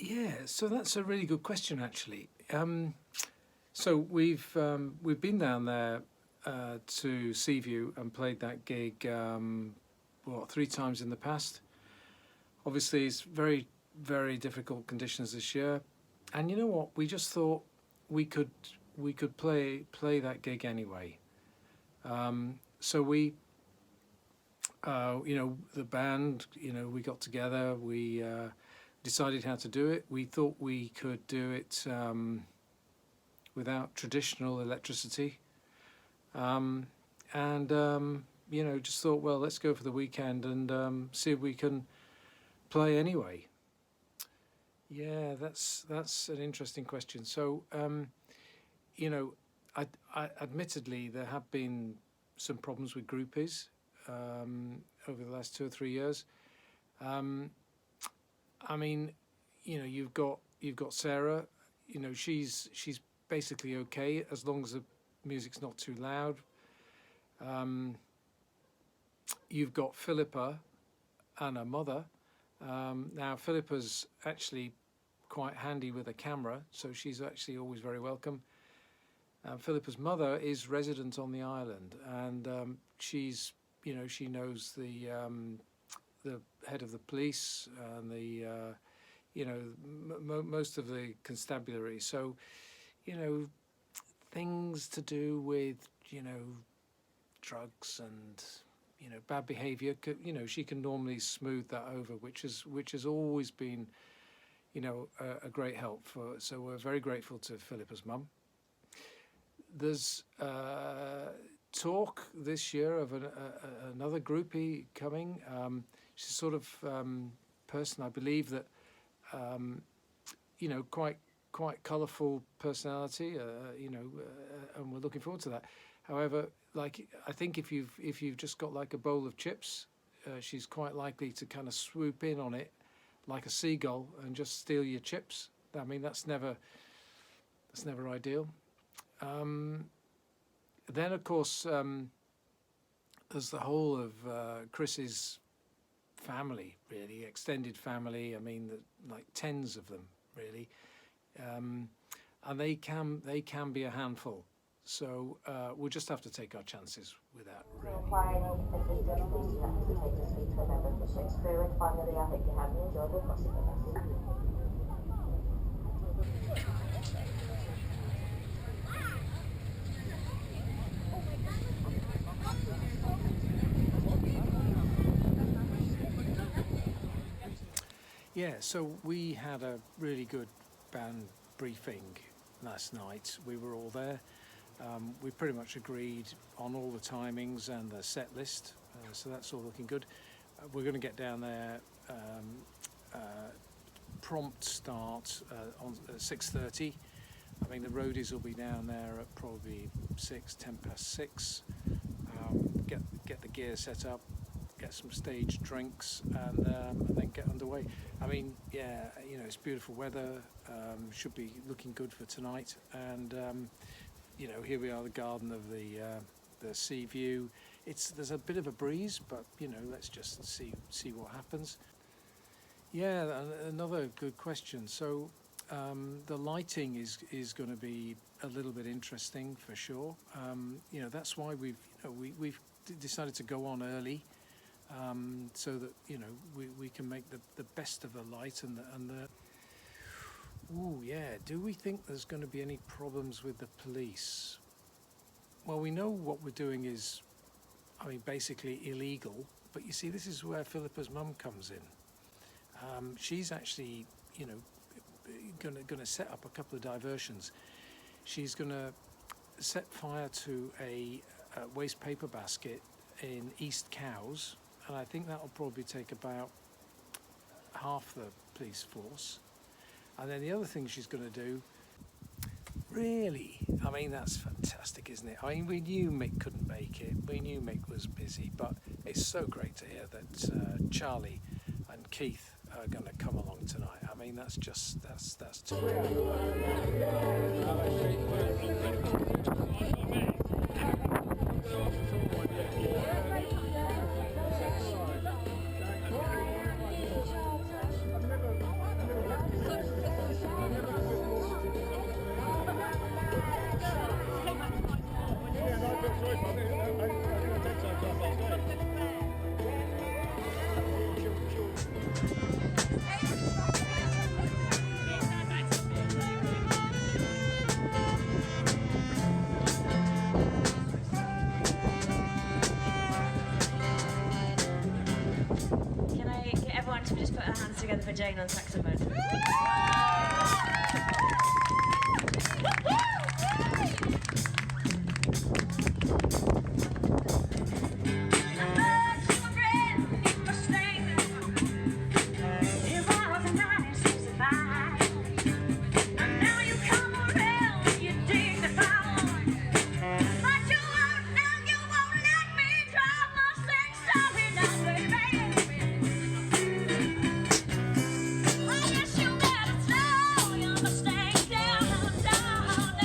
Yeah, so that's a really good question, actually. So we've been down there to Seaview and played that gig, 3 times in the past. Obviously, it's very, very difficult conditions this year, and you know what? We just thought we could play that gig anyway. So we, the band, we got together, we decided how to do it. We thought we could do it without traditional electricity, just thought, well, let's go for the weekend and see if we can play anyway. Yeah, that's an interesting question. So, admittedly, there have been some problems with groupies over the last 2 or 3 years. You've got Sarah. She's basically okay as long as the music's not too loud. You've got Philippa and her mother. Now Philippa's actually quite handy with a camera, so she's actually always very welcome. Philippa's mother is resident on the island, and she's, she knows the head of the police and the, most of the constabulary. So, things to do with, drugs and, bad behaviour, she can normally smooth that over, which has always been, a great help for. So we're very grateful to Philippa's mum. There's talk this year of another groupie coming. She's sort of person, I believe, that quite colourful personality. And we're looking forward to that. However, I think if you've just got like a bowl of chips, she's quite likely to kind of swoop in on it like a seagull and just steal your chips. I mean, that's never ideal. Then, of course, there's the whole of Chris's family, really, extended family. I mean, like tens of them, really, and they can be a handful. So we'll just have to take our chances with that, really. Require any assistance, please do not hesitate to speak to a member of the ship's crew, and finally, I hope you have an enjoyable crossing with us. Yeah, so we had a really good band briefing last night. We were all there. We pretty much agreed on all the timings and the set list, so that's all looking good. We're going to get down there prompt start on 6:30. I mean, the roadies will be down there at probably 10 past 6. Get the gear set up, get some stage drinks, and then get underway. I mean, yeah, it's beautiful weather. Should be looking good for tonight. And here we are, the garden of the Seaview. There's a bit of a breeze, but let's just see what happens. Yeah, another good question. So the lighting is going to be a little bit interesting for sure. That's why we've decided to go on early. So that we can make the best of the light and the. Ooh, yeah. Do we think there's going to be any problems with the police? Well, we know what we're doing is, basically illegal. But you see, this is where Philippa's mum comes in. She's actually, going to set up a couple of diversions. She's going to set fire to a waste paper basket in East Cowes. And I think that will probably take about half the police force. And then the other thing she's going to do, really, that's fantastic, isn't it? We knew Mick couldn't make it. We knew Mick was busy, but it's so great to hear that Charlie and Keith are going to come along tonight. That's too everyone to just put our hands together for Jane on saxophone. Down, down, down.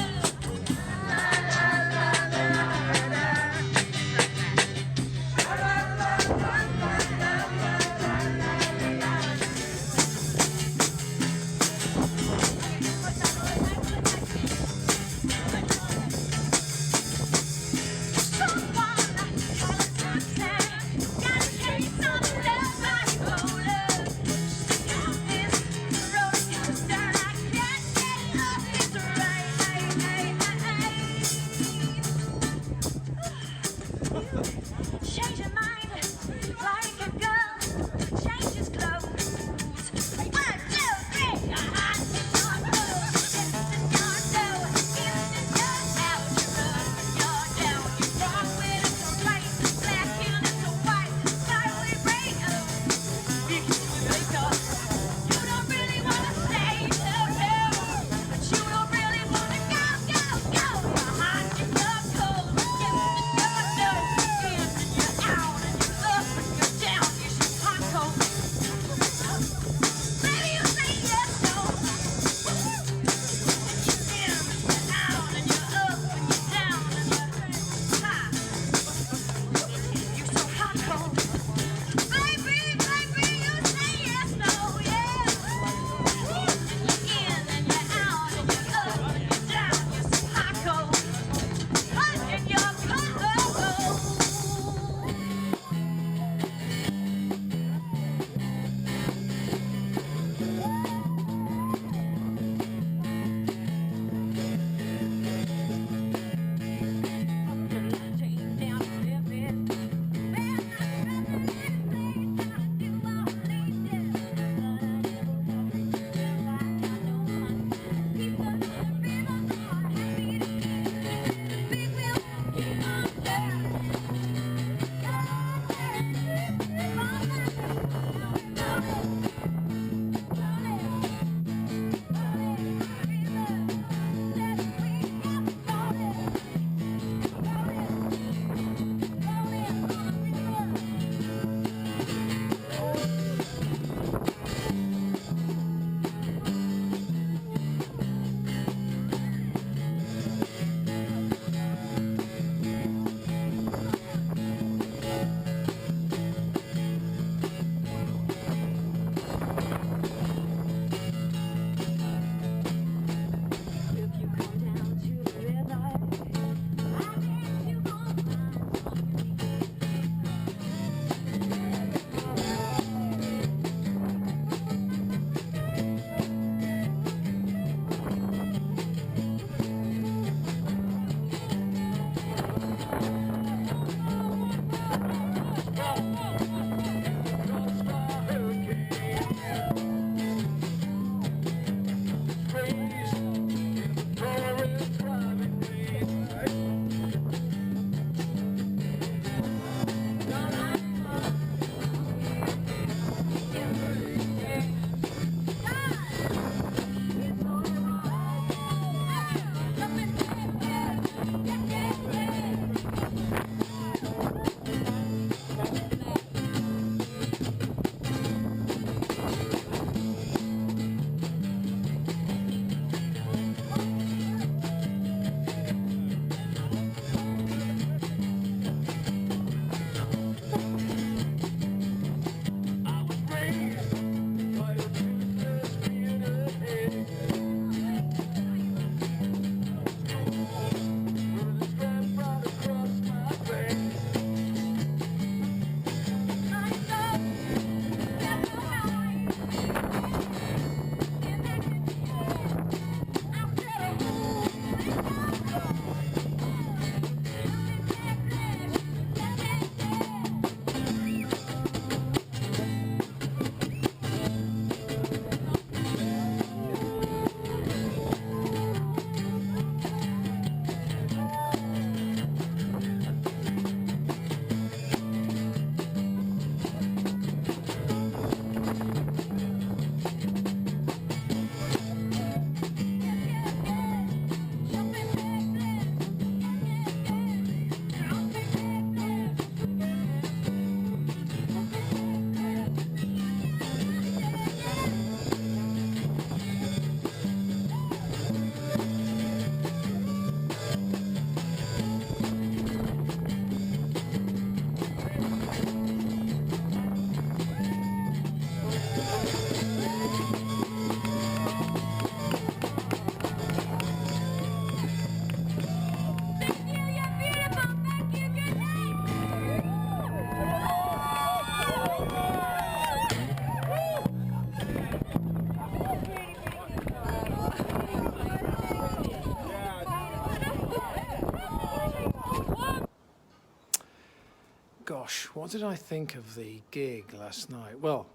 what did I think of the gig last night? Well,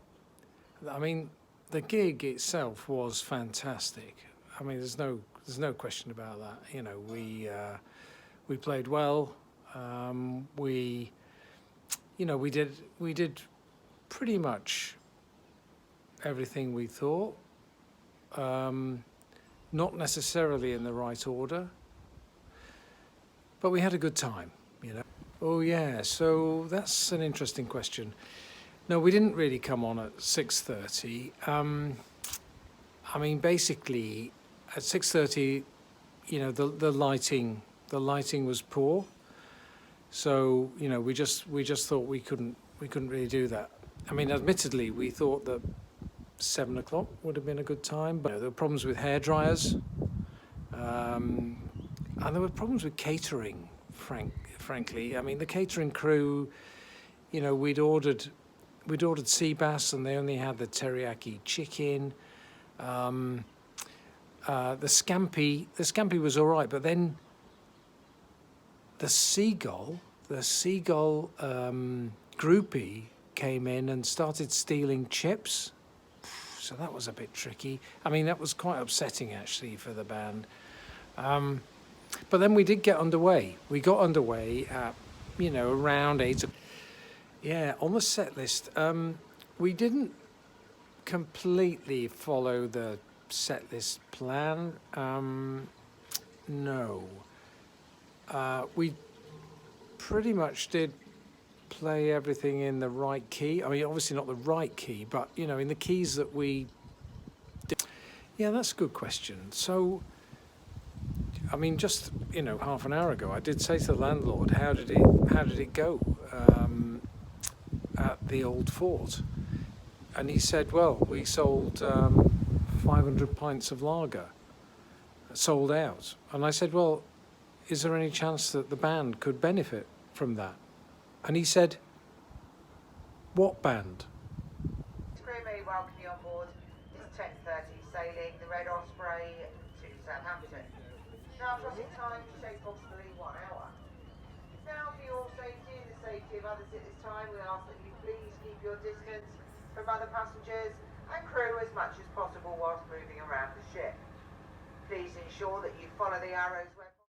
I mean, the gig itself was fantastic. I mean, there's no question about that. You know, we played well. We did pretty much everything we thought. Not necessarily in the right order, but we had a good time, you know. Oh yeah, so that's an interesting question. No, we didn't really come on at 6:30. I mean, basically, at 6:30, you know, the lighting was poor. So, you know, we just thought we couldn't really do that. I mean, admittedly, we thought that 7 o'clock would have been a good time, but you know, there were problems with hair dryers, and there were problems with catering. Frankly, I mean, the catering crew, you know, we'd ordered sea bass, and they only had the teriyaki chicken. The scampi was all right, but then the seagull groupie came in and started stealing chips. So that was a bit tricky. I mean, that was quite upsetting actually for the band. But then we did get underway. We got underway at, you know, around 8 o'clock. Yeah, on the set list, we didn't completely follow the set list plan. No. We pretty much did play everything in the right key. I mean, obviously not the right key, but, you know, in the keys that we did. Yeah, that's a good question. So, I mean, just, you know, half an hour ago, I did say to the landlord, how did it go at the old fort? And he said, well, we sold 500 pints of lager, sold out. And I said, well, is there any chance that the band could benefit from that? And he said, what band? Crew may welcome you on board this 10:30 sailing the Red Osprey to Southampton. Now crossing time to show approximately 1 hour. Now for your safety and the safety of others at this time, we ask that you please keep your distance from other passengers and crew as much as possible whilst moving around the ship. Please ensure that you follow the arrows.